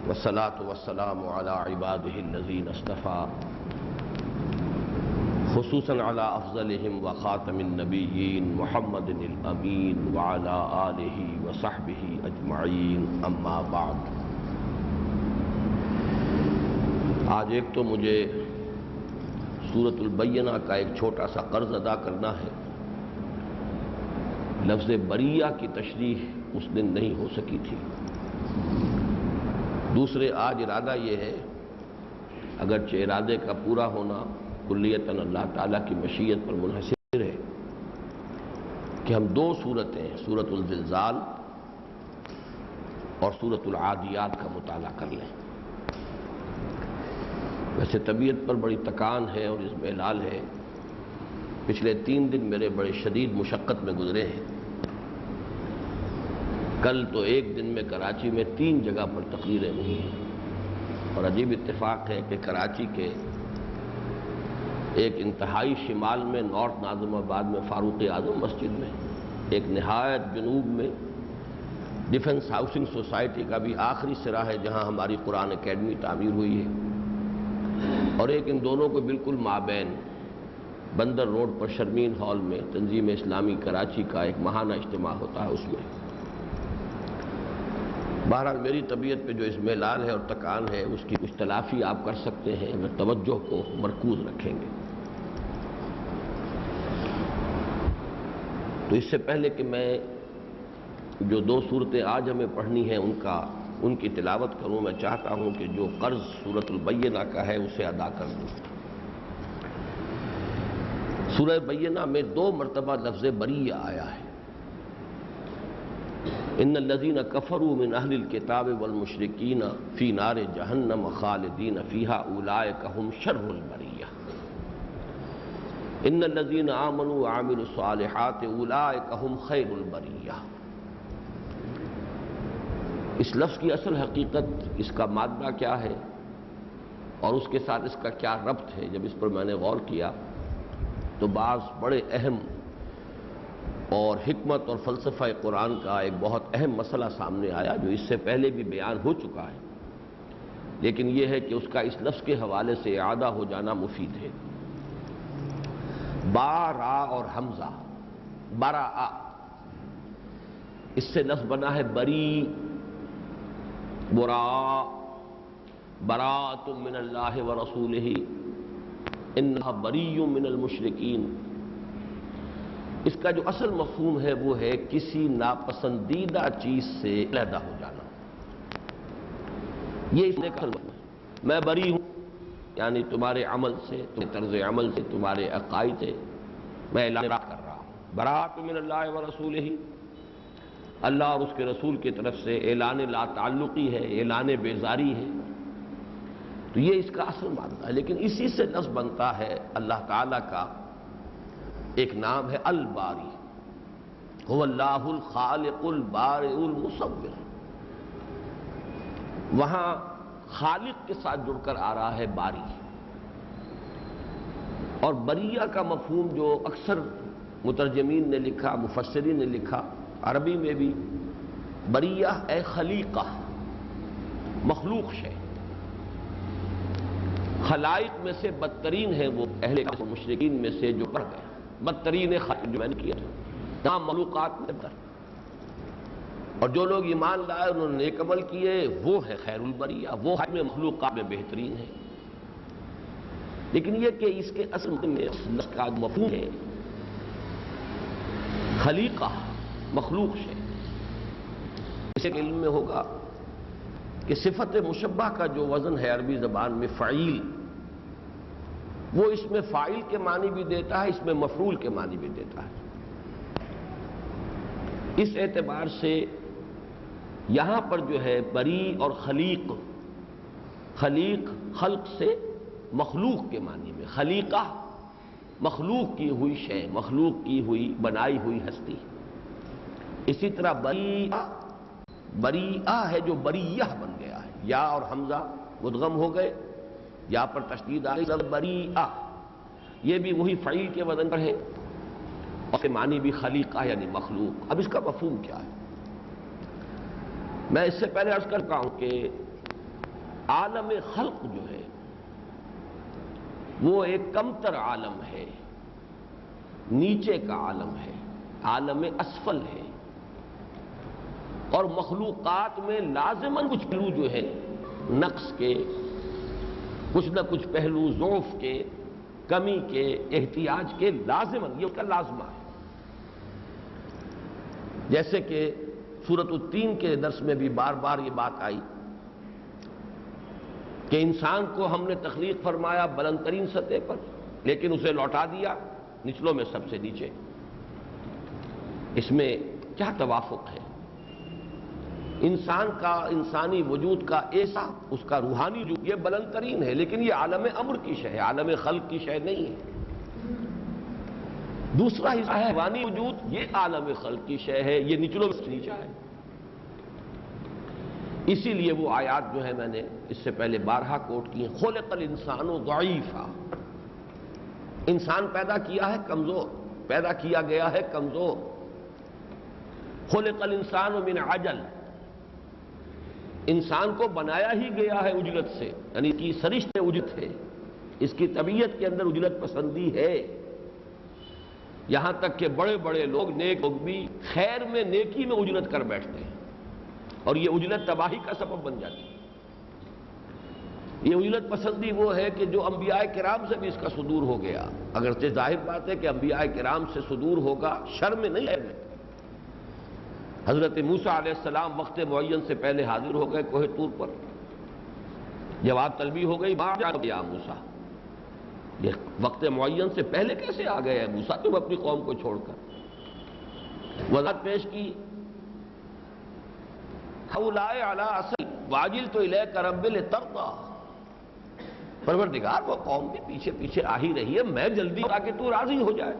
والصلاة والسلام على عباده الذين اصطفى خصوصا على افضلهم وخاتم النبيين محمد الامین وعلى آلہ وصحبہ اجمعین اما بعد۔ آج ایک تو مجھے سورۃ البینہ کا ایک چھوٹا سا قرض ادا کرنا ہے۔ لفظ بریہ کی تشریح اس دن نہیں ہو سکی تھی۔ دوسرے آج ارادہ یہ ہے، اگرچہ ارادے کا پورا ہونا کلیتاً اللہ تعالیٰ کی مشیت پر منحصر ہے، کہ ہم دو صورتیں سورۃ الزلزال اور سورۃ العادیات کا مطالعہ کر لیں۔ ویسے طبیعت پر بڑی تکان ہے اور اضمحلال ہے۔ پچھلے 3 دن میرے بڑے شدید مشقت میں گزرے ہیں۔ کل تو ایک دن میں کراچی میں 3 جگہ پر تقریریں ہوئی ہیں، اور عجیب اتفاق ہے کہ کراچی کے ایک انتہائی شمال میں نارتھ ناظم آباد میں فاروق اعظم مسجد میں، ایک نہایت جنوب میں ڈیفنس ہاؤسنگ سوسائٹی کا بھی آخری سرا ہے جہاں ہماری قرآن اکیڈمی تعمیر ہوئی ہے، اور ایک ان دونوں کو بالکل مابین بندر روڈ پر شرمین ہال میں تنظیم اسلامی کراچی کا ایک ماہانہ اجتماع ہوتا ہے۔ اس میں بہرحال میری طبیعت پہ جو اضمحلال ہے اور تکان ہے اس کی کچھ تلافی آپ کر سکتے ہیں اگر توجہ کو مرکوز رکھیں گے۔ تو اس سے پہلے کہ میں جو 2 صورتیں آج ہمیں پڑھنی ہیں ان کی تلاوت کروں، میں چاہتا ہوں کہ جو قرض سورۃ البینہ کا ہے اسے ادا کر دوں۔ سورہ بینہ میں 2 مرتبہ لفظ بریہ آیا ہے۔ ان الذین کفروا من اہل الکتاب والمشرکین فی نار جہنم خالدین فیہا اولئک ھم شر البریہ ان الذین آمنوا وعملوا الصالحات اولئک ھم خیر البریہ۔ اس لفظ کی اصل حقیقت، اس کا مادہ کیا ہے اور اس کے ساتھ اس کا کیا ربط ہے، جب اس پر میں نے غور کیا تو بعض بڑے اہم اور حکمت اور فلسفہ قرآن کا ایک بہت اہم مسئلہ سامنے آیا، جو اس سے پہلے بھی بیان ہو چکا ہے، لیکن یہ ہے کہ اس کا اس لفظ کے حوالے سے اعادہ ہو جانا مفید ہے۔ با را اور حمزہ، برا، اس سے لفظ بنا ہے بری، برا، براۃ من اللہ ورسولہ انہ بری من المشرکین۔ اس کا جو اصل مفہوم ہے وہ ہے کسی ناپسندیدہ چیز سے علیحدہ ہو جانا۔ یہ اس نے کہا میں بری ہوں، یعنی تمہارے عمل سے، تمہارے طرز عمل سے، تمہارے عقائد سے میں اعلان کر رہا ہوں۔ براۃ من اللہ ورسولہ، اللہ اور اس کے رسول کی طرف سے اعلان لا تعلقی ہے، اعلان بیزاری ہے۔ تو یہ اس کا اصل معنی ہے، لیکن اسی سے لفظ بنتا ہے اللہ تعالیٰ کا ایک نام ہے الباری، هو اللہ الخالق البارئ المصور۔ وہاں خالق کے ساتھ جڑ کر آ رہا ہے باری، اور بریہ کا مفہوم جو اکثر مترجمین نے لکھا، مفسرین نے لکھا، عربی میں بھی بریہ اے خلیقہ، مخلوق شے، خلائق میں سے بدترین ہے وہ اہل مشرکین میں سے جو پڑھ گئے، بدترین خلق جو میں نے کیا تھا مخلوقات میں بدتر، اور جو لوگ ایمان لائے انہوں نے نیک عمل کیے وہ ہے خیر البریہ، وہ میں مخلوقات میں بہترین ہے۔ لیکن یہ کہ اس کے اصل میں اس کا مفہوم ہے خلیقہ، مخلوق ہے۔ اس کے علم میں ہوگا کہ صفت مشبہ کا جو وزن ہے عربی زبان میں فعیل، وہ اس میں فاعل کے معنی بھی دیتا ہے، اس میں مفعول کے معنی بھی دیتا ہے۔ اس اعتبار سے یہاں پر جو ہے بری اور خلیق، خلیق خلق سے مخلوق کے معنی میں، خلیقہ مخلوق کی ہوئی شے، مخلوق کی ہوئی بنائی ہوئی ہستی۔ اسی طرح بریہ ہے جو بریہ بن گیا ہے، یا اور حمزہ مدغم ہو گئے، یا پر تشدید آئی، بریہ یہ بھی وہی فعیل کے وزن پر ہے، اور اس کے معنی بھی خلیقہ یعنی مخلوق۔ اب اس کا مفہوم کیا ہے؟ میں اس سے پہلے عرض کرتا ہوں کہ عالم خلق جو ہے وہ ایک کمتر عالم ہے، نیچے کا عالم ہے، عالم اسفل ہے، اور مخلوقات میں لازماً کچھ پہلو جو ہے نقص کے، کچھ نہ کچھ پہلو ضعف کے، کمی کے، احتیاج کے لازماً یہ اس کا لازمہ ہے۔ جیسے کہ سورۃ التین کے درس میں بھی بار بار یہ بات آئی کہ انسان کو ہم نے تخلیق فرمایا بلند ترین سطح پر، لیکن اسے لوٹا دیا نچلوں میں سب سے نیچے۔ اس میں کیا توافق ہے؟ انسان کا، انسانی وجود کا ایسا، اس کا روحانی وجود یہ بلند ترین ہے، لیکن یہ عالم امر کی شے ہے، عالم خلق کی شے نہیں ہے۔ دوسرا حصہ ہے حیوانی وجود، یہ عالم خلق کی شے ہے، یہ نچلوں میں نیچا ہے۔ اسی لیے وہ آیات جو ہے میں نے اس سے پہلے بارہا کوٹ کی ہیں، خلق الانسان ضعیفا، انسان پیدا کیا ہے کمزور، پیدا کیا گیا ہے کمزور۔ خلق الانسان من عجل، انسان کو بنایا ہی گیا ہے عجلت سے، یعنی کہ سرشت عجلت ہے، اس کی طبیعت کے اندر عجلت پسندی ہے۔ یہاں تک کہ بڑے بڑے لوگ، نیک لوگ بھی خیر میں، نیکی میں عجلت کر بیٹھتے ہیں، اور یہ عجلت تباہی کا سبب بن جاتی ہے۔ یہ عجلت پسندی وہ ہے کہ جو انبیاء کرام سے بھی اس کا صدور ہو گیا، اگرچہ ظاہر بات ہے کہ انبیاء کرام سے صدور ہوگا شر میں نہیں ہے۔ حضرت موسیٰ علیہ السلام وقت معین سے پہلے حاضر ہو گئے کوہ طور پر، جواب طلبی ہو گئی، ماں جان یا موسیٰ، یہ وقت معین سے پہلے کیسے آ گئے موسیٰ تم اپنی قوم کو چھوڑ کر؟ وضاحت پیش کی، حولائے علی اصل واجلت الیک رب لترضی، پروردگار وہ قوم بھی پیچھے پیچھے آ ہی رہی ہے، میں جلدی تاکہ تو راضی ہو جائے،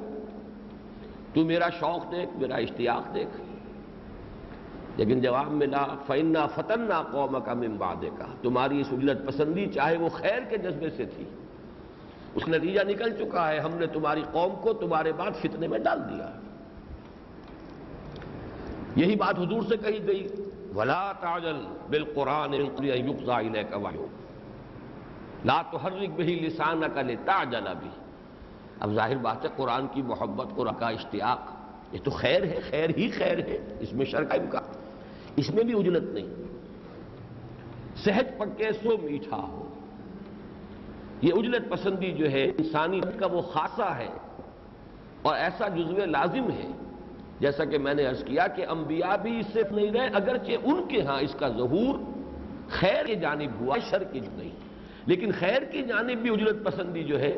تو میرا شوق دیکھ، میرا اشتیاق دیکھ۔ لیکن جواب ملا فَإِنَّا فَتَنَّا قَوْمَكَ مِن بَعْدِكَ، تمہاری اس عجلت پسندی چاہے وہ خیر کے جذبے سے تھی، اس نتیجہ نکل چکا ہے، ہم نے تمہاری قوم کو تمہارے بعد فتنے میں ڈال دیا۔ یہی بات حضور سے کہی گئی، وَلَا تَعْجَلْ بِالْقُرْآنِ مِن قَبْلِ أَن يُقْضَىٰ إِلَيْكَ وَحْيُهُ لَا تُحَرِّكْ بِهِ لِسَانَكَ لِتَعْجَلَ بِهِ۔ اب ظاہر بات ہے قرآن کی محبت، قرآن کا اشتیاق، یہ تو خیر ہے، خیر ہی خیر ہے، اس میں شر کا امکان، اس میں بھی عجلت نہیں۔ سہج پکے سو میٹھا ہو، یہ عجلت پسندی جو ہے انسانی کا وہ خاصہ ہے، اور ایسا جزو لازم ہے، جیسا کہ میں نے عرض کیا کہ انبیاء بھی اس سے نہیں رہے، اگرچہ ان کے ہاں اس کا ظہور خیر کی جانب ہوا، شر کی نہیں، لیکن خیر کی جانب بھی عجلت پسندی جو ہے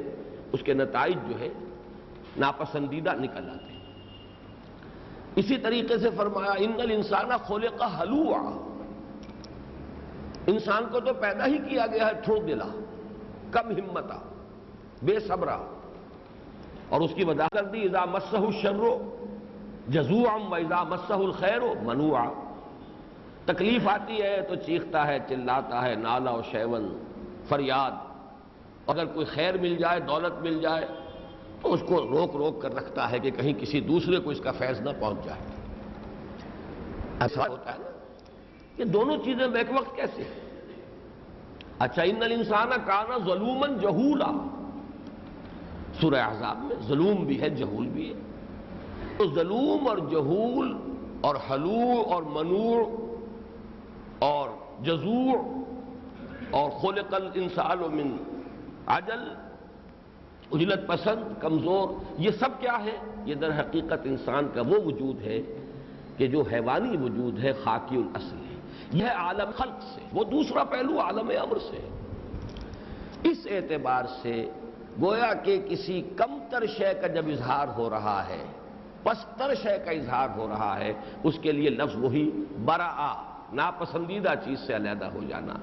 اس کے نتائج جو ہے ناپسندیدہ نکل آتے ہیں۔ اسی طریقے سے فرمایا ان الانسان خلق ہلوعا، انسان کو تو پیدا ہی کیا گیا ہے تھوڑ دلا، کم ہمتا، بے صبرا، اور اس کی وضاحت کر دی اذا مسہ الشر جزوعا واذا مسہ الخیر منوعا، تکلیف آتی ہے تو چیختا ہے، چلاتا ہے، نالا و شیون، فریاد، اگر کوئی خیر مل جائے، دولت مل جائے تو اس کو روک روک کر رکھتا ہے کہ کہیں کسی دوسرے کو اس کا فیض نہ پہنچ جائے۔ ایسا ہوتا ہے نا، یہ دونوں چیزیں بیک وقت کیسے ہیں؟ اچھا ان الانسان کان ظلوما جہولا، سورہ احزاب میں ظلوم بھی ہے، جہول بھی ہے، تو ظلوم اور جہول اور حلوع اور منوع اور جزوع اور خلق الانسان من عجل، عجلت پسند، کمزور، یہ سب کیا ہے؟ یہ در حقیقت انسان کا وہ وجود ہے کہ جو حیوانی وجود ہے، خاکی الاصل ہے، یہ عالم خلق سے، وہ دوسرا پہلو عالم امر سے۔ اس اعتبار سے گویا کہ کسی کمتر شے کا جب اظہار ہو رہا ہے، پستر شے کا اظہار ہو رہا ہے، اس کے لیے لفظ وہی براء، ناپسندیدہ چیز سے علیحدہ ہو جانا۔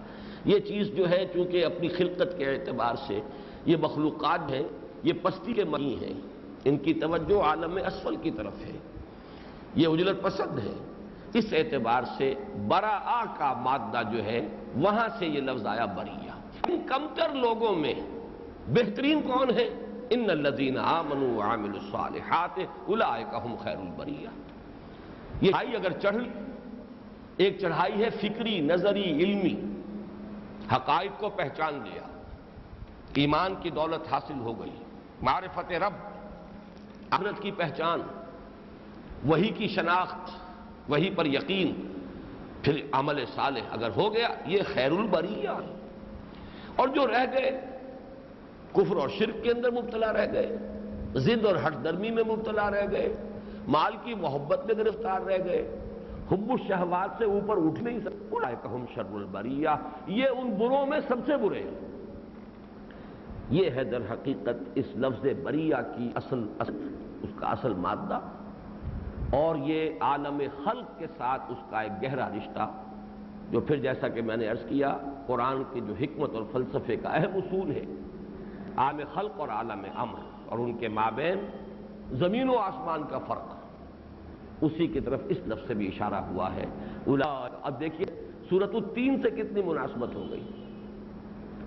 یہ چیز جو ہے چونکہ اپنی خلقت کے اعتبار سے یہ مخلوقات ہیں، یہ پستی کے معنی ہیں، ان کی توجہ عالم اسفل کی طرف ہے، یہ عجلت پسند ہے، اس اعتبار سے براء کا مادہ جو ہے وہاں سے یہ لفظ آیا بریہ۔ ان کمتر لوگوں میں بہترین کون ہے؟ ان الذین آمنوا وعملوا الصالحات اولئک هم خیر البریہ۔ یہ چڑھائی اگر چڑھ، ایک چڑھائی ہے فکری، نظری، علمی، حقائق کو پہچان لیا، ایمان کی دولت حاصل ہو گئی، معرفت رب، آخرت کی پہچان، وہی کی شناخت، وہی پر یقین، پھر عمل صالح اگر ہو گیا، یہ خیر البریہ ہے۔ اور جو رہ گئے کفر اور شرک کے اندر مبتلا رہ گئے، ضد اور ہٹ درمی میں مبتلا رہ گئے، مال کی محبت میں گرفتار رہ گئے، حب الشہوات سے اوپر اٹھ نہیں سکتے، اولئک ہم شر البریہ، یہ ان بروں میں سب سے برے ہیں۔ یہ ہے در حقیقت اس لفظ بریہ کی اس کا اصل مادہ، اور یہ عالم خلق کے ساتھ اس کا ایک گہرا رشتہ، جو پھر جیسا کہ میں نے عرض کیا قرآن کی جو حکمت اور فلسفے کا اہم اصول ہے، عالم خلق اور عالم امر، اور ان کے مابین زمین و آسمان کا فرق، اسی کی طرف اس لفظ سے بھی اشارہ ہوا ہے۔ اب دیکھیے سورۃ التین سے کتنی مناسبت ہو گئی،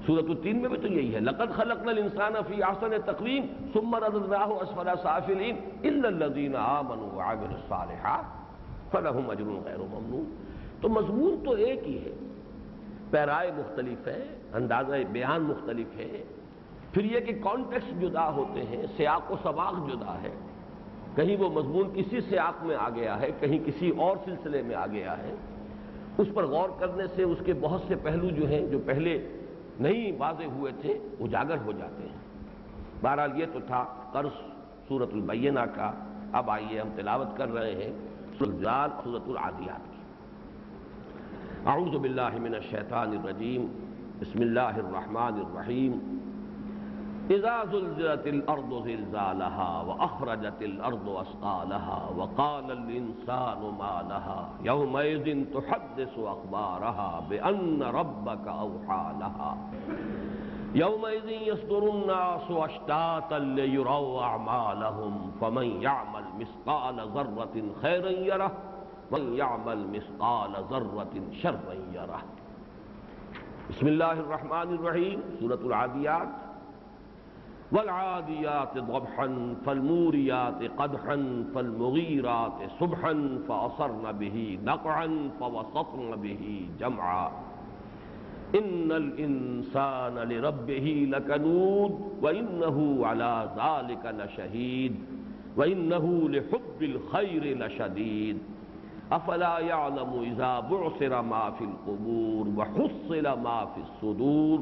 سورۃ التین میں بھی تو یہی ہے، لقد خلقنا الانسان فی احسن تقویم ثم رددناہ اسفل سافلین الا الذین آمنوا وعملوا الصالحات فلہم اجر غیر ممنون۔ تو مضمون تو ایک ہی ہے، پیرائے مختلف ہے، اندازہ بیان مختلف ہے، پھر یہ کہ کانٹیکسٹ جدا ہوتے ہیں، سیاق و سباق جدا ہے، کہیں وہ مضمون کسی سیاق میں آ گیا ہے، کہیں کسی اور سلسلے میں آ گیا ہے، اس پر غور کرنے سے اس کے بہت سے پہلو جو ہیں جو پہلے نہیں واضح ہوئے تھے اجاگر ہو جاتے ہیں۔ بہرحال یہ تو تھا قرض سورۃ البینہ کا۔ اب آئیے ہم تلاوت کر رہے ہیں سورۃ العادیات کی۔ اعوذ باللہ من الشیطان الرجیم، بسم اللہ الرحمن الرحیم۔ اذا زلزلت الارض زلزالها واخرجت الارض اثقالها وقال الانسان ما لها يومئذ تحدث اخبارها بان ربك اوحى لها يومئذ يصدر الناس اشتاتا ليروا اعمالهم فمن يعمل مثقال ذرة خيرا يره ومن يعمل مثقال ذرة شرا يره۔ بسم اللہ الرحمن الرحیم، سورۃ العادیات۔ والعادیات ضبحا فالموریات قدحا فالمغیرات صبحا فأثرن به نقعا فوسطن به جمعا ان الانسان لربه لکنود وانه على ذلك لشهید وانه لحب الخير لشدید افلا يعلم اذا بعثر ما في القبور وحصل ما في الصدور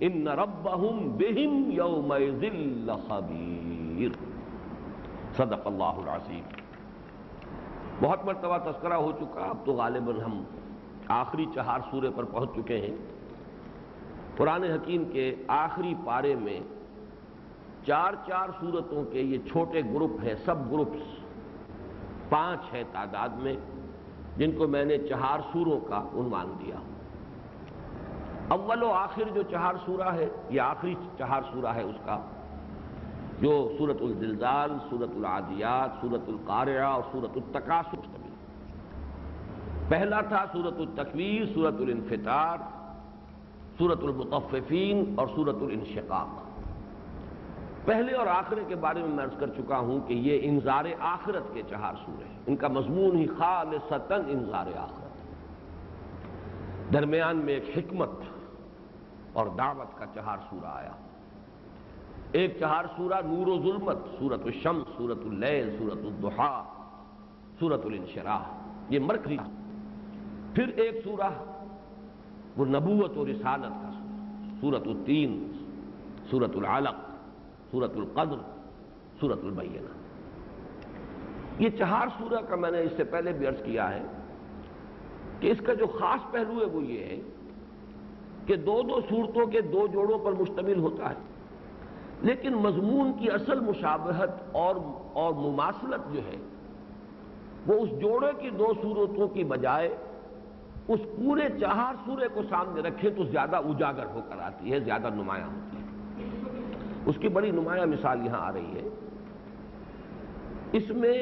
ان ربهم بهم یومئذ لخبیر۔ صدق اللہ العظیم۔ بہت مرتبہ تذکرہ ہو چکا، اب تو غالباً ہم آخری 4 سورے پر پہنچ چکے ہیں۔ قرآن حکیم کے آخری پارے میں 4 سورتوں کے یہ چھوٹے گروپ ہیں، سب گروپس 5 ہیں تعداد میں، جن کو میں نے 4 سوروں کا عنوان دیا۔ اول و آخر جو 4 سورہ ہے، یہ آخری 4 سورہ ہے اس کا، جو سورۃ الزلزال، سورۃ العادیات، سورۃ القارعہ اور سورۃ التکاثر مشتمل۔ پہلا تھا سورۃ التکویر، سورۃ الانفطار، سورۃ المطففین اور سورۃ الانشقاق۔ پہلے اور آخرے کے بارے میں عرض کر چکا ہوں کہ یہ انذار آخرت کے 4 سورے ہیں، ان کا مضمون ہی خالصتاً انذار آخرت۔ درمیان میں ایک حکمت اور دعوت کا 4 سورہ آیا، ایک 4 سورہ نور و ظلمت، سورۃ الشمس، سورۃ اللیل، سورۃ الضحیٰ، سورۃ الانشراح، یہ مرکزی۔ پھر ایک سورہ وہ نبوت و رسالت کا سورہ، سورۃ التین، سورۃ العلق، سورۃ القدر، سورۃ البینہ۔ یہ 4 سورہ کا میں نے اس سے پہلے بھی عرض کیا ہے کہ اس کا جو خاص پہلو ہے وہ یہ ہے کہ 2 سورتوں کے 2 جوڑوں پر مشتمل ہوتا ہے، لیکن مضمون کی اصل مشابہت اور مماثلت جو ہے وہ اس جوڑے کی 2 سورتوں کی بجائے اس پورے 4 سورے کو سامنے رکھے تو زیادہ اجاگر ہو کر آتی ہے، زیادہ نمایاں ہوتی ہے۔ اس کی بڑی نمایاں مثال یہاں آ رہی ہے۔ اس میں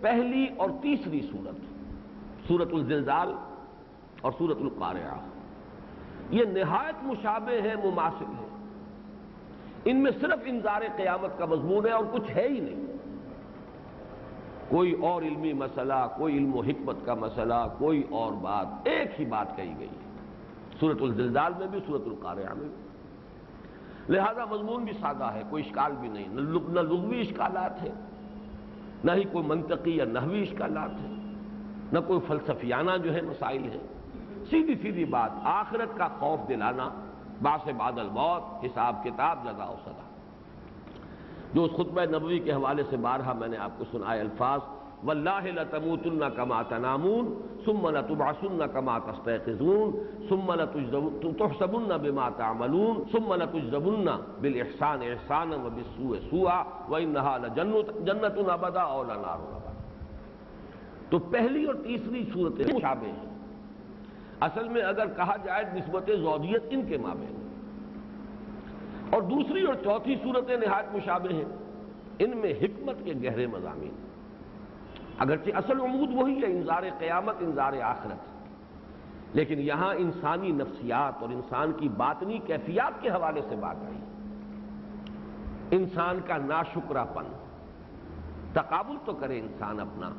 پہلی اور تیسری سورت، سورۃ الزلزال اور سورۃ القارعہ، یہ نہایت مشابہ ہیں، مماثل ہیں۔ ان میں صرف انذار قیامت کا مضمون ہے اور کچھ ہے ہی نہیں، کوئی اور علمی مسئلہ، کوئی علم و حکمت کا مسئلہ، کوئی اور بات، ایک ہی بات کہی گئی ہے۔ سورۃ الزلزال میں بھی، سورۃ القارعہ میں بھی۔ لہذا مضمون بھی سادہ ہے، کوئی اشکال بھی نہیں، نہ لغوی اشکالات ہیں، نہ ہی کوئی منطقی یا نحوی اشکالات ہیں، نہ کوئی فلسفیانہ جو ہے مسائل ہیں۔ سیدھی سیدھی بات، آخرت کا خوف دلانا، بعث بعد الموت، حساب کتاب، جزا و سزا۔ جو اس خطبہ نبوی کے حوالے سے بارہا میں نے آپ کو سنائے الفاظ، واللہ لتموتن کما تنامون ثم لتبعثن کما تستيقظون ثم لتحسبن بما تعملون ثم لتجزون بالاحسان احسانا وبالسوء سوءا وانها لجنۃ ابدا او لنار ابدا۔ تو پہلی اور تیسری صورتیں مشابہ ہیں، اصل میں اگر کہا جائے نسبت زوجیت ان کے مابین، اور دوسری اور چوتھی صورتیں نہایت مشابہ ہیں، ان میں حکمت کے گہرے مضامین، اگرچہ اصل عمود وہی ہے، انذار قیامت، انذار آخرت، لیکن یہاں انسانی نفسیات اور انسان کی باطنی کیفیات کے حوالے سے بات آئی۔ انسان کا ناشکرا پن، تقابل تو کرے انسان اپنا،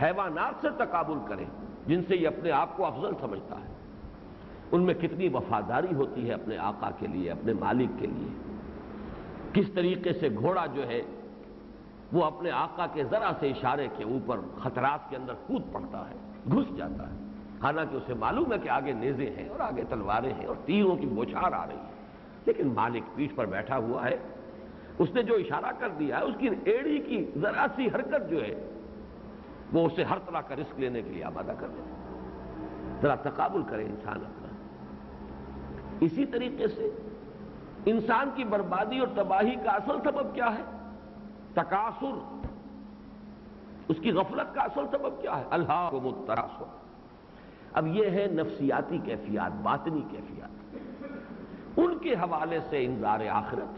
حیوانات سے تقابل کرے جن سے یہ اپنے آپ کو افضل سمجھتا ہے، ان میں کتنی وفاداری ہوتی ہے اپنے آقا کے لیے، اپنے مالک کے لیے، کس طریقے سے گھوڑا جو ہے وہ اپنے آقا کے ذرا سے اشارے کے اوپر خطرات کے اندر کود پڑتا ہے، گھس جاتا ہے، حالانکہ اسے معلوم ہے کہ آگے نیزے ہیں اور آگے تلواریں ہیں اور تیروں کی بوچھار آ رہی ہے، لیکن مالک پیٹھ پر بیٹھا ہوا ہے، اس نے جو اشارہ کر دیا ہے، اس کی ایڑی کی ذرا سی حرکت جو ہے وہ اسے ہر طرح کا رسک لینے کے لیے آمادہ کر دیتا۔ ذرا تقابل کرے انسان اپنا۔ اسی طریقے سے انسان کی بربادی اور تباہی کا اصل سبب کیا ہے؟ تکاثر۔ اس کی غفلت کا اصل سبب کیا ہے؟ الہاکم التکاثر۔ اب یہ ہے نفسیاتی کیفیات، باطنی کیفیات، ان کے حوالے سے انذار آخرت۔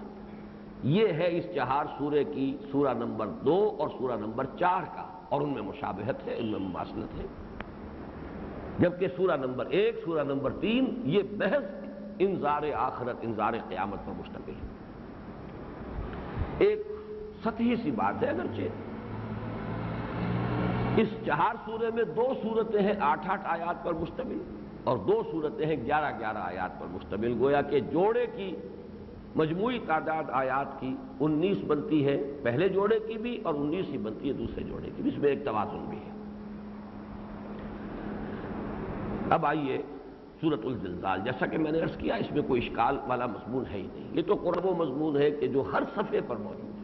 یہ ہے اس چہار سورے کی سورہ نمبر 2 اور سورہ نمبر 4 کا، اور ان میں مشابہت ہے، ان میں مماثلت ہے، جبکہ سورہ نمبر 1، سورہ نمبر 3 یہ محض انذار آخرت، انذار قیامت پر مشتمل ہے۔ ایک سطحی سی بات ہے اگرچہ، اس چہار سورے میں 2 صورتیں ہیں 8-8 آیات پر مشتمل، اور 2 صورتیں ہیں 11-11 آیات پر مشتمل، گویا کہ جوڑے کی مجموعی تعداد آیات کی 19 بنتی ہے پہلے جوڑے کی بھی، اور 19 ہی بنتی ہے دوسرے جوڑے کی بھی، اس میں ایک توازن بھی ہے۔ اب آئیے سورۃ الزلزال، جیسا کہ میں نے عرض کیا، اس میں کوئی اشکال والا مضمون ہے ہی نہیں، یہ تو قرآن و مضمون ہے کہ جو ہر صفحے پر موجود ہے۔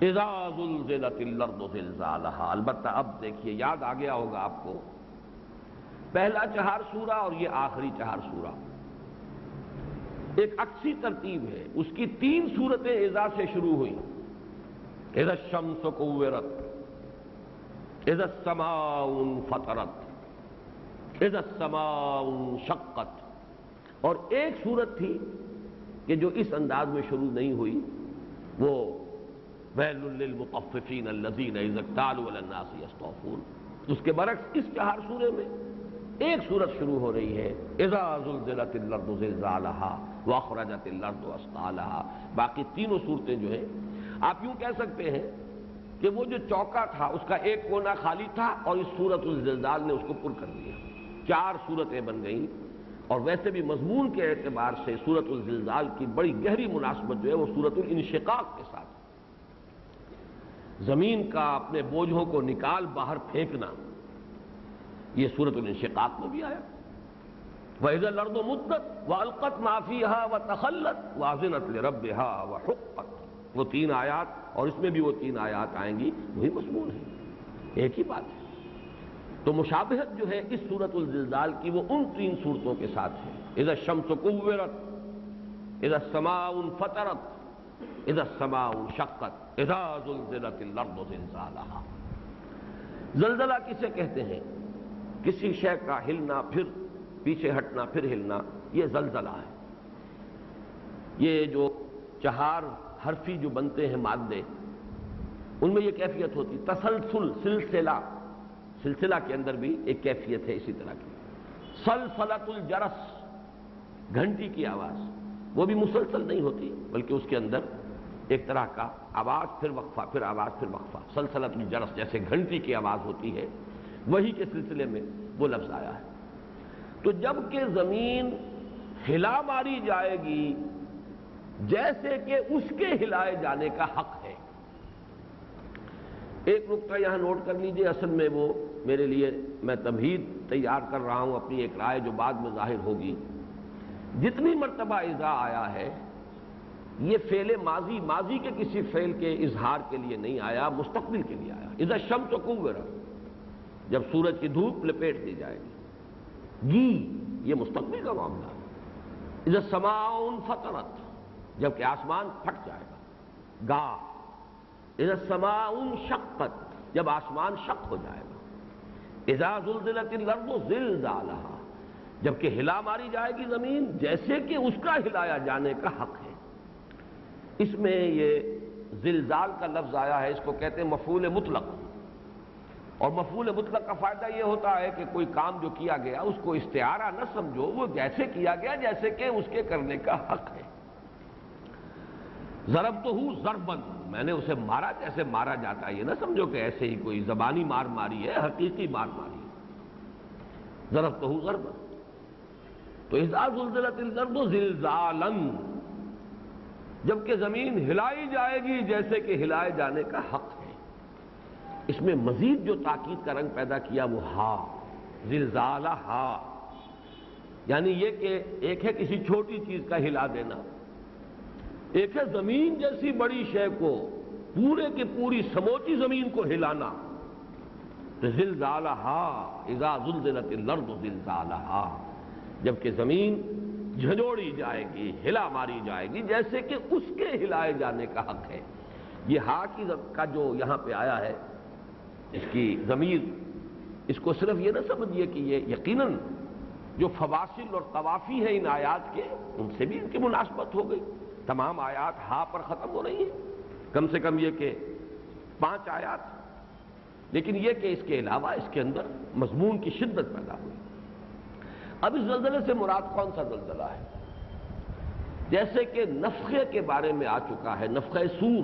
اذا زلزلت الارض زلزالها، البتہ اب دیکھیے، یاد آ گیا ہوگا آپ کو، پہلا چہار سورہ اور یہ آخری چہار سورہ ایک عکسی ترتیب ہے، اس کی 3 صورتیں اذا سے شروع ہوئی، اذا الشمس کورت، اذا السماء انفطرت، اذا السماء انشقت، اور ایک صورت تھی کہ جو اس انداز میں شروع نہیں ہوئی، وہ ویل للمطففین الذین اذا اکتالوا علی الناس یستوفون۔ اس کے برعکس اس چہار سورے میں ایک صورت شروع ہو رہی ہے، اذا زلزلت الارض زلزالها واخرجت الارض اثقالها۔ باقی تینوں صورتیں جو ہیں، آپ یوں کہہ سکتے ہیں کہ وہ جو چوکا تھا اس کا ایک کونا خالی تھا، اور اس سورۃ الزلزال نے اس کو پر کر دیا، 4 صورتیں بن گئیں۔ اور ویسے بھی مضمون کے اعتبار سے سورۃ الزلزال کی بڑی گہری مناسبت جو ہے وہ سورۃ الانشقاق کے ساتھ، زمین کا اپنے بوجھوں کو نکال باہر پھینکنا، یہ سورۃ الانشقاق میں بھی آیا۔ وَإِذَا الْأَرْضُ مُدَّتْ وَأَلْقَتْ مَا فِيهَا وَتَخَلَّتْ وَأَذِنَتْ لِرَبِّهَا وَحُقَّتْ، وہ 3 آیات، اور اس میں بھی وہ 3 آیات آئیں گی، وہی مضمون ہے، ایک ہی بات ہے۔ تو مشابہت جو ہے اس سورۃ الزلزال کی وہ ان 3 صورتوں کے ساتھ ہے، اذا الشمس کورت، اذا السماء انفطرت، اذا السماء انشقت، اذا زلزلت الارض زلزالها۔ زلزلہ کسے کہتے ہیں؟ کسی شے کا ہلنا، پھر پیچھے ہٹنا، پھر ہلنا، یہ زلزلہ ہے۔ یہ جو 4 حرفی جو بنتے ہیں مادے، ان میں یہ کیفیت ہوتی، تسلسل، سلسلہ کے اندر بھی ایک کیفیت ہے اسی طرح کی۔ سلسلۃ الجرس، گھنٹی کی آواز، وہ بھی مسلسل نہیں ہوتی، بلکہ اس کے اندر ایک طرح کا آواز، پھر وقفہ، پھر آواز، پھر وقفہ، سلسلۃ الجرس، جیسے گھنٹی کی آواز ہوتی ہے، وہی کے سلسلے میں وہ لفظ آیا ہے۔ تو جب کہ زمین ہلا ماری جائے گی جیسے کہ اس کے ہلائے جانے کا حق ہے۔ ایک نقطہ یہاں نوٹ کر لیجئے، اصل میں وہ میرے لیے میں تمہید تیار کر رہا ہوں اپنی ایک رائے جو بعد میں ظاہر ہوگی۔ جتنی مرتبہ اذا آیا ہے یہ فعل ماضی کے کسی فعل کے اظہار کے لیے نہیں آیا، مستقبل کے لیے آیا۔ اذا الشمس کورت، جب سورج کی دھوپ لپیٹ دی جائے گی، یہ مستقبل کا معاملہ ہے۔ اذا السماء انفطرت، جب کہ آسمان پھٹ جائے گا۔ اذا السماء انشقت، جب آسمان شق ہو جائے گا۔ اذا زلزلت الارض زلزالها، جب کہ ہلا ماری جائے گی زمین جیسے کہ اس کا ہلایا جانے کا حق ہے۔ اس میں یہ زلزال کا لفظ آیا ہے، اس کو کہتے ہیں مفعول مطلق، اور مفعول مطلق کا فائدہ یہ ہوتا ہے کہ کوئی کام جو کیا گیا اس کو استعارہ نہ سمجھو، وہ جیسے کیا گیا جیسے کہ اس کے کرنے کا حق ہے۔ ضربتہ ضربا، میں نے اسے مارا جیسے مارا جاتا ہے، یہ نہ سمجھو کہ ایسے ہی کوئی زبانی مار ماری ہے، حقیقی مار ماری ہے۔ ضربتہ ضربا، تو اذا زلزلت الارض زلزالا، جبکہ زمین ہلائی جائے گی جیسے کہ ہلائے جانے کا حق ہے۔ اس میں مزید جو تاکید کا رنگ پیدا کیا وہ ہا، زلزالہ ہا، یعنی یہ کہ ایک ہے کسی چھوٹی چیز کا ہلا دینا، ایک ہے زمین جیسی بڑی شے کو، پورے کی پوری سموچی زمین کو ہلانا۔ تو زلزالہا، اذا زلزلت الارض زلزالہا، جبکہ زمین جھنجوڑی جائے گی، ہلا ماری جائے گی جیسے کہ اس کے ہلائے جانے کا حق ہے۔ یہ ہا کا جو یہاں پہ آیا ہے، اس کی ضمیر، اس کو صرف یہ نہ سمجھیے کہ یہ یقیناً جو فواصل اور قوافی ہیں ان آیات کے، ان سے بھی ان کی مناسبت ہو گئی۔ تمام آیات ہا پر ختم ہو رہی ہیں، کم سے کم یہ کہ 5 آیات، لیکن یہ کہ اس کے علاوہ اس کے اندر مضمون کی شدت پیدا ہوئی۔ اب اس زلزلے سے مراد کون سا زلزلہ ہے؟ جیسے کہ نفخے کے بارے میں آ چکا ہے، نفخہ صور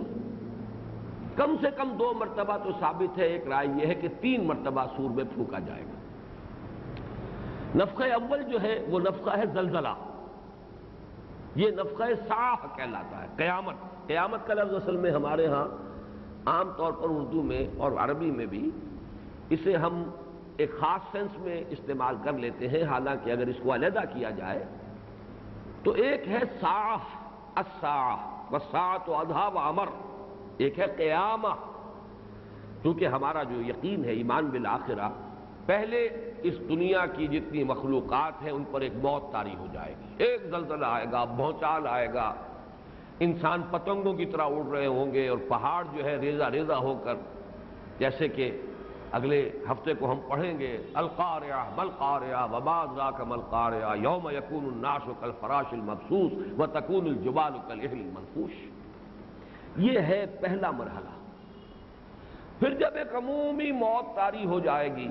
کم سے کم 2 مرتبہ تو ثابت ہے، ایک رائے یہ ہے کہ 3 مرتبہ صور میں پھونکا جائے گا۔ نفخہ اول جو ہے وہ نفخہ ہے زلزلہ، یہ نفخہ صاح کہلاتا ہے، قیامت۔ قیامت کا لفظ اصل میں ہمارے ہاں عام طور پر اردو میں اور عربی میں بھی اسے ہم ایک خاص سینس میں استعمال کر لیتے ہیں، حالانکہ اگر اس کو علیحدہ کیا جائے تو ایک ہے ساعہ، الساعہ والساعۃ اضحیٰ وامر، ایک ہے قیامہ۔ کیونکہ ہمارا جو یقین ہے ایمان بالآخرہ، پہلے اس دنیا کی جتنی مخلوقات ہیں ان پر ایک موت طاری ہو جائے گی، ایک زلزلہ آئے گا، بھونچال آئے گا، انسان پتنگوں کی طرح اڑ رہے ہوں گے، اور پہاڑ جو ہے ریزہ ریزہ ہو کر، جیسے کہ اگلے ہفتے کو ہم پڑھیں گے، القارعہ مالقارعہ وما ادراک ما القارعہ یوم یکون الناس کالفراش المبثوث وتکون الجبال کالعہن المنفوش۔ یہ ہے پہلا مرحلہ۔ پھر جب ایک عمومی موت طاری ہو جائے گی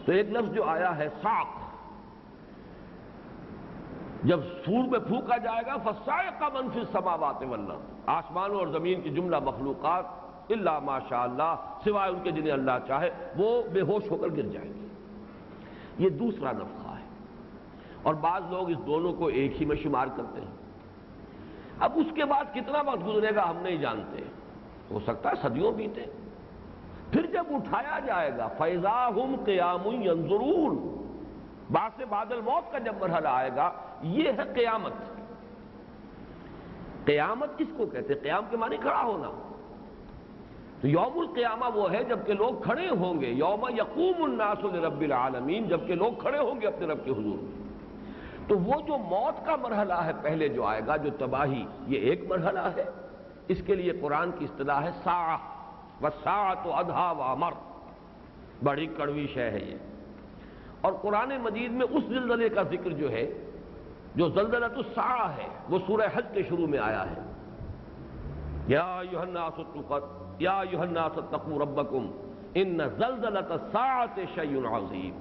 تو ایک لفظ جو آیا ہے صاق، جب سور میں پھونکا جائے گا فصائق من فی السماوات والارض، آسمانوں اور زمین کی جملہ مخلوقات الا ما شاء اللہ، سوائے ان کے جنہیں اللہ چاہے، وہ بے ہوش ہو کر گر جائیں گے۔ یہ دوسرا نفخہ ہے، اور بعض لوگ اس دونوں کو ایک ہی میں شمار کرتے ہیں۔ اب اس کے بعد کتنا وقت گزرے گا ہم نہیں جانتے، ہو سکتا ہے صدیوں بیتے۔ پھر جب اٹھایا جائے گا فَإِذَا هُمْ قِيَامٌ يَنظُرُونَ، بعد سے بعد الموت کا جب مرحلہ آئے گا، یہ ہے قیامت۔ قیامت کس کو کہتے ہیں؟ قیام کے معنی کھڑا ہونا۔ تو یوم القیامہ وہ ہے جب کہ لوگ کھڑے ہوں گے، یوم یقوم الناس لرب العالمین، جب کہ لوگ کھڑے ہوں گے اپنے رب کے حضور میں۔ تو وہ جو موت کا مرحلہ ہے پہلے جو آئے گا، جو تباہی، یہ ایک مرحلہ ہے۔ اس کے لیے قرآن کی اصطلاح ہے ساعہ، والساعۃ اضحیٰ وامر، بڑی کڑوی شے ہے یہ۔ اور قرآن مجید میں اس زلزلے کا ذکر جو ہے، جو زلزلۃ الساعہ ہے، وہ سورہ حج کے شروع میں آیا ہے۔ یا ایھا الناس اتقوا ربکم ان زلزلۃ الساعۃ شیء عظیم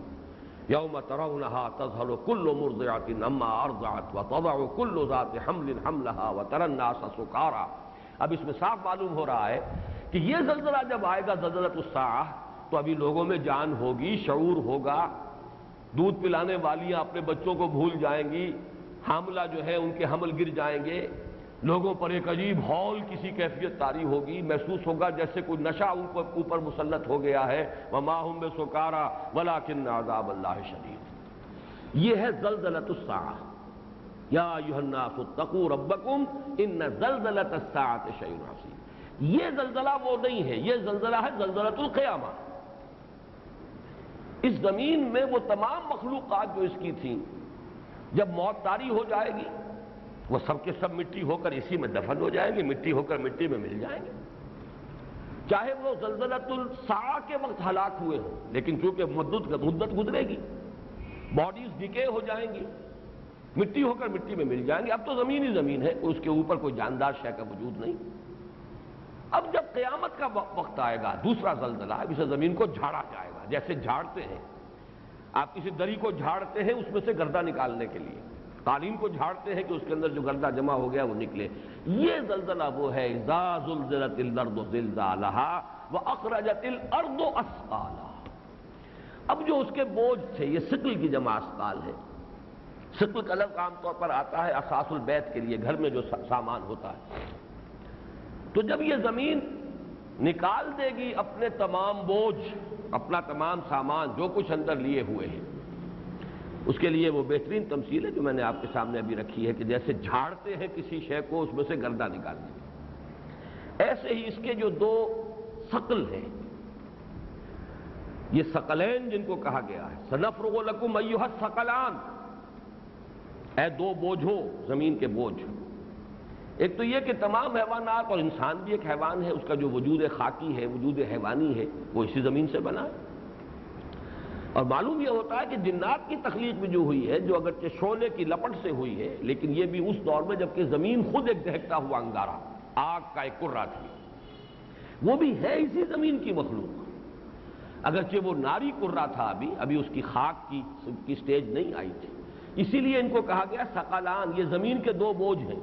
یوم ترونها تذهل كل مرضعة عما ارضعت وتضع كل ذات حمل حملها وترى الناس سکارى۔ اب اس میں صاف معلوم ہو رہا ہے کہ یہ زلزلہ جب آئے گا، زلزلۃ الساعہ، تو ابھی لوگوں میں جان ہوگی، شعور ہوگا، دودھ پلانے والیاں اپنے بچوں کو بھول جائیں گی، حاملہ جو ہے ان کے حمل گر جائیں گے، لوگوں پر ایک عجیب ہول کسی کیفیت طاری ہوگی، محسوس ہوگا جیسے کوئی نشہ ان کو اوپر مسلط ہو گیا ہے، وما هم بسکارى ولکن عذاب اللہ شدید۔ یہ ہے زلزلۃ الساعہ۔ یا ایھا الناس اتقوا ربکم ان زلزلۃ الساعۃ شیء عظیم۔ یہ زلزلہ وہ نہیں ہے، یہ زلزلہ ہے زلزلۃ القیامہ۔ اس زمین میں وہ تمام مخلوقات جو اس کی تھیں، جب موت طاری ہو جائے گی وہ سب کے سب مٹی ہو کر اسی میں دفن ہو جائیں گے، مٹی ہو کر مٹی میں مل جائیں گے، چاہے وہ زلزلۃ الساعہ کے وقت ہلاک ہوئے ہوں، لیکن چونکہ مدت گزرے گی، باڈیز ڈیکے ہو جائیں گی، مٹی ہو کر مٹی میں مل جائیں گے۔ اب تو زمین ہی زمین ہے، اس کے اوپر کوئی جاندار شے کا وجود نہیں۔ اب جب قیامت کا وقت آئے گا، دوسرا زلزلہ، اب اسے زمین کو جھاڑا جائے گا، جیسے جھاڑتے ہیں آپ کسی دری کو جھاڑتے ہیں اس میں سے گردہ نکالنے کے لیے، قالین کو جھاڑتے ہیں کہ اس کے اندر جو گردہ جمع ہو گیا وہ نکلے۔ یہ زلزلہ وہ ہے اذا زلزلت الارض زلزالها واخرجت الارض اثقالها۔ اب جو اس کے بوجھ تھے، یہ ثقل کی جمع اثقال ہے۔ ثقل کا لفظ عام طور پر آتا ہے اساس البیت کے لیے، گھر میں جو سامان ہوتا ہے۔ تو جب یہ زمین نکال دے گی اپنے تمام بوجھ، اپنا تمام سامان جو کچھ اندر لیے ہوئے ہیں، اس کے لیے وہ بہترین تمثیل ہے جو میں نے آپ کے سامنے ابھی رکھی ہے کہ جیسے جھاڑتے ہیں کسی شے کو، اس میں سے گردہ نکالتے ہیں، ایسے ہی اس کے جو دو ثقل ہیں، یہ ثقلین جن کو کہا گیا ہے، سنفرغ لکم ایھا الثقلان، اے دو بوجھو، زمین کے بوجھ۔ ایک تو یہ کہ تمام حیوانات اور انسان بھی ایک حیوان ہے، اس کا جو وجود خاکی ہے، وجود حیوانی ہے، وہ اسی زمین سے بنا ہے۔ اور معلوم یہ ہوتا ہے کہ جنات کی تخلیق بھی جو ہوئی ہے، جو اگرچہ شعلے کی لپٹ سے ہوئی ہے، لیکن یہ بھی اس دور میں جبکہ زمین خود ایک دہکتا ہوا انگارہ، آگ کا ایک کرہ تھی، وہ بھی ہے اسی زمین کی مخلوق، اگرچہ وہ ناری کرہ تھا، ابھی اس کی خاک کی سٹیج نہیں آئی تھی، اسی لیے ان کو کہا گیا ثقلان۔ یہ زمین کے دو بوجھ ہیں،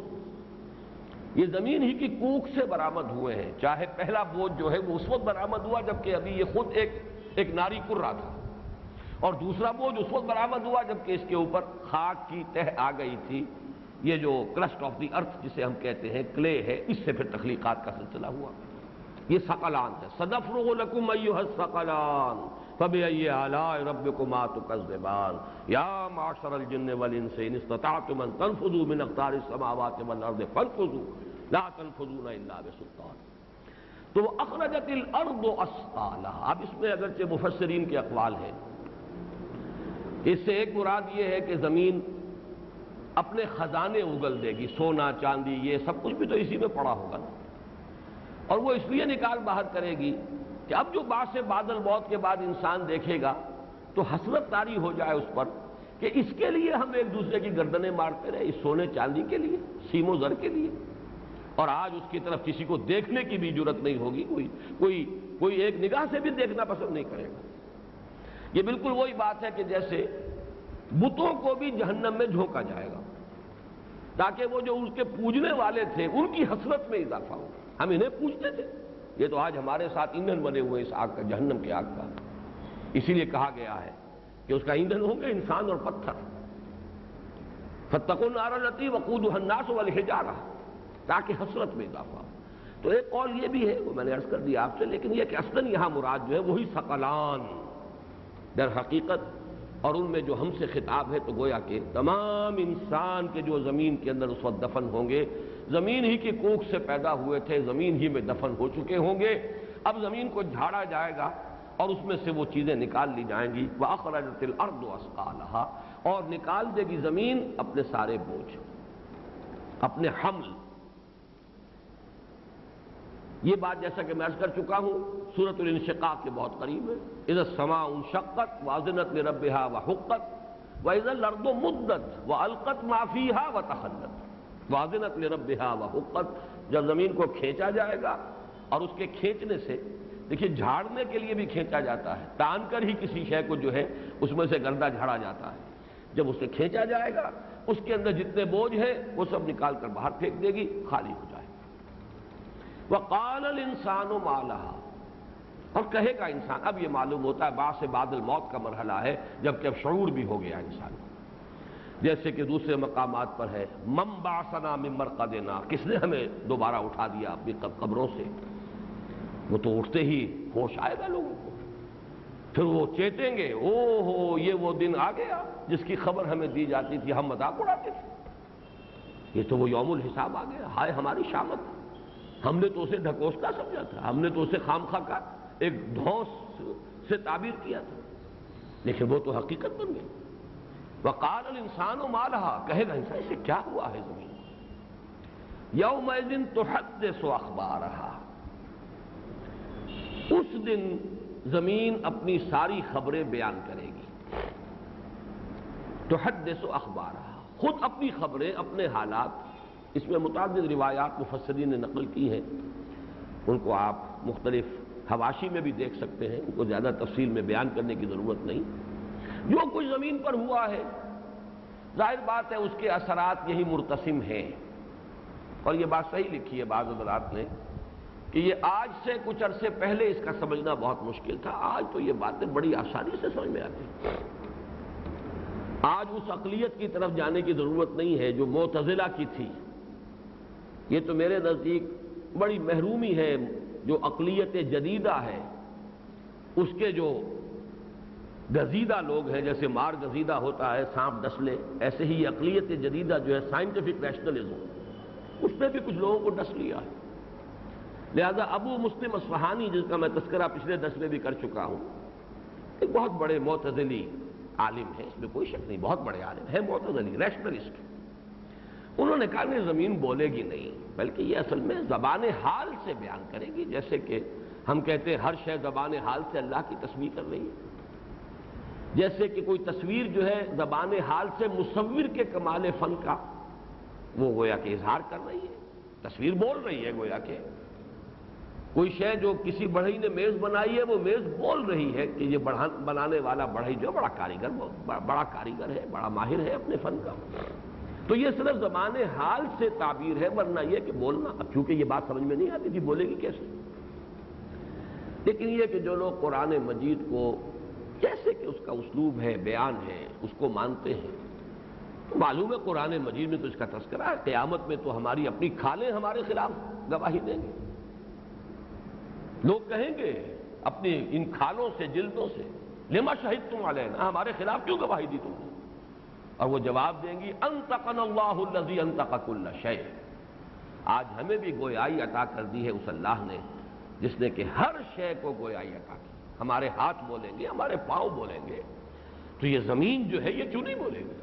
یہ زمین ہی کی کوکھ سے برآمد ہوئے ہیں، چاہے پہلا بوجھ جو ہے وہ اس وقت برآمد ہوا جبکہ ابھی یہ خود ایک ناری کرہ تھا، اور دوسرا بوجھ اس وقت برآمد ہوا جبکہ اس کے اوپر خاک کی تہ آ گئی تھی، یہ جو کرسٹ آف دی ارتھ جسے ہم کہتے ہیں، کلے ہے، اس سے پھر تخلیقات کا سلسلہ ہوا۔ یہ ثقلان ہے۔ سنفرغ لکم ایھا الثقلان فبأي آلاء ربكما تكذبان یا معشر الجن والانس ان استطعتم ان تنفذوا من اقطار السماوات والارض فانفذوا لا تنفذون الا بسلطان۔ تو اخرجت الارض اثقالها، اب اس میں اگرچہ مفسرین کے اقوال ہیں، اس سے ایک مراد یہ ہے کہ زمین اپنے خزانے اگل دے گی، سونا چاندی یہ سب کچھ بھی تو اسی میں پڑا ہوگا نا، اور وہ اس لیے نکال باہر کرے گی کہ اب جو بعد سے بادل موت کے بعد انسان دیکھے گا تو حسرت طاری ہو جائے اس پر کہ اس کے لیے ہم ایک دوسرے کی گردنیں مارتے رہے، اس سونے چاندی کے لیے، سیم و زر کے لیے، اور آج اس کی طرف کسی کو دیکھنے کی بھی جرت نہیں ہوگی، کوئی ایک نگاہ سے بھی دیکھنا پسند نہیں کرے گا۔ یہ بالکل وہی بات ہے کہ جیسے بتوں کو بھی جہنم میں جھونکا جائے گا تاکہ وہ جو ان کے پوجنے والے تھے ان کی حسرت میں اضافہ ہو۔ ہم انہیں پوجتے تھے، یہ تو آج ہمارے ساتھ ایندھن بنے ہوئے اس آگ کا، جہنم کی آگ کا۔ اسی لیے کہا گیا ہے کہ اس کا ایندھن ہوں گے انسان اور پتھر، فاتقوا النار التي وقودها الناس والحجارہ، تاکہ حسرت میں اضافہ ہو۔ تو ایک قول یہ بھی ہے، وہ میں نے عرض کر دیا آپ سے، لیکن یہ کہ اصلاً یہاں مراد جو ہے وہی ثقلان در حقیقت، اور ان میں جو ہم سے خطاب ہے تو گویا کہ تمام انسان کے جو زمین کے اندر اس وقت دفن ہوں گے، زمین ہی کی کوکھ سے پیدا ہوئے تھے، زمین ہی میں دفن ہو چکے ہوں گے، اب زمین کو جھاڑا جائے گا اور اس میں سے وہ چیزیں نکال لی جائیں گی۔ وَأَخْرَجَتِ الْأَرْضُ أَثْقَالَهَا، اور نکال دے گی زمین اپنے سارے بوجھ، اپنے حمل۔ یہ بات جیسا کہ میں عرض کر چکا ہوں سورۃ الانشقاق کے بہت قریب ہے، اذا السماء انشقت وأذنت لربها وحقت وإذا الأرض مدت وألقت ما فيها وتخلت وأذنت لربها وحقت۔ جب زمین کو کھینچا جائے گا، اور اس کے کھینچنے سے دیکھیے جھاڑنے کے لیے بھی کھینچا جاتا ہے، تان کر ہی کسی شے کو جو ہے اس میں سے گردہ جھاڑا جاتا ہے، جب اسے کھینچا جائے گا اس کے اندر جتنے بوجھ ہیں وہ سب نکال کر باہر پھینک دے گی، خالی ہو جائے گا۔ وَقَالَ الْإِنسَانُ مَا لَهَا، اور کہے گا انسان، اب یہ معلوم ہوتا ہے بعد سے بعد الموت کا مرحلہ ہے، جبکہ اب شعور بھی ہو گیا انسان کو، جیسے کہ دوسرے مقامات پر ہے من بعثنا من مرقدنا، کس نے ہمیں دوبارہ اٹھا دیا اپنی قبروں سے. وہ تو اٹھتے ہی ہوش آئے گا لوگوں کو، پھر وہ چیتیں گے، او ہو یہ وہ دن آ گیا جس کی خبر ہمیں دی جاتی تھی، ہم مذاق اڑاتے تھے. یہ تو وہ یوم الحساب آ گیا، ہائے ہماری شامت، ہم نے تو اسے ڈھکوسلا سمجھا تھا، ہم نے تو اسے خام خواہ کا ایک دھوس سے تعبیر کیا تھا، لیکن وہ تو حقیقت بن گئی. وقال الانسان ما لها، کہے گا انسان اسے کیا ہوا ہے زمین کو. یومئذ تحدث اخبارها، اس دن زمین اپنی ساری خبریں بیان کرے گی. تحدث اخبارها، خود اپنی خبریں، اپنے حالات. اس میں متعدد روایات مفسرین نے نقل کی ہیں، ان کو آپ مختلف حواشی میں بھی دیکھ سکتے ہیں، ان کو زیادہ تفصیل میں بیان کرنے کی ضرورت نہیں. جو کچھ زمین پر ہوا ہے ظاہر بات ہے اس کے اثرات یہی مرتسم ہیں، اور یہ بات صحیح لکھی ہے بعض حضرات نے کہ یہ آج سے کچھ عرصے پہلے اس کا سمجھنا بہت مشکل تھا، آج تو یہ باتیں بڑی آسانی سے سمجھ میں آتی ہیں. آج اس اقلیت کی طرف جانے کی ضرورت نہیں ہے جو معتزلہ کی تھی. یہ تو میرے نزدیک بڑی محرومی ہے جو اقلیت جدیدہ ہے، اس کے جو گزیدہ لوگ ہیں، جیسے مار گزیدہ ہوتا ہے سانپ ڈس لے، ایسے ہی اقلیت جدیدہ جو ہے سائنٹیفک نیشنلزم، اس نے بھی کچھ لوگوں کو ڈس لیا ہے. لہذا ابو مسلم اصفہانی، جس کا میں تذکرہ پچھلے درس میں بھی کر چکا ہوں، ایک بہت بڑے معتزلی عالم ہے، اس میں کوئی شک نہیں، بہت بڑے عالم ہے، معتزلی ریشنلسٹ. انہوں نے کہا کہ زمین بولے گی نہیں، بلکہ یہ اصل میں زبان حال سے بیان کرے گی، جیسے کہ ہم کہتے ہیں ہر شے زبان حال سے اللہ کی تصویر کر رہی ہے. جیسے کہ کوئی تصویر جو ہے زبان حال سے مصور کے کمال فن کا وہ گویا کہ اظہار کر رہی ہے، تصویر بول رہی ہے. گویا کہ کوئی شے جو کسی بڑھئی نے میز بنائی ہے، وہ میز بول رہی ہے کہ یہ بنانے والا بڑھئی جو بڑا کاریگر ہے، بڑا ماہر ہے اپنے فن کا. تو یہ صرف زبان حال سے تعبیر ہے، ورنہ یہ کہ بولنا، اب چونکہ یہ بات سمجھ میں نہیں آتی تھی بولے گی کیسے. لیکن یہ کہ جو لوگ قرآن مجید کو جیسے کہ اس کا اسلوب ہے، بیان ہے، اس کو مانتے ہیں، تو معلوم ہے قرآن مجید میں تو اس کا تذکرہ ہے. قیامت میں تو ہماری اپنی کھالیں ہمارے خلاف گواہی دیں گے. لوگ کہیں گے اپنی ان کھالوں سے، جلدوں سے، لما شہدتم علینا، ہمارے خلاف کیوں گواہی دی تم نے؟ اور وہ جواب دیں گی انطقنا اللہ الذی انطق کل شیء، آج ہمیں بھی گویائی عطا کر دی ہے اس اللہ نے جس نے کہ ہر شے کو گویائی عطا کی. ہمارے ہاتھ بولیں گے، ہمارے پاؤں بولیں گے، تو یہ زمین جو ہے یہ کیوں نہیں بولے گی؟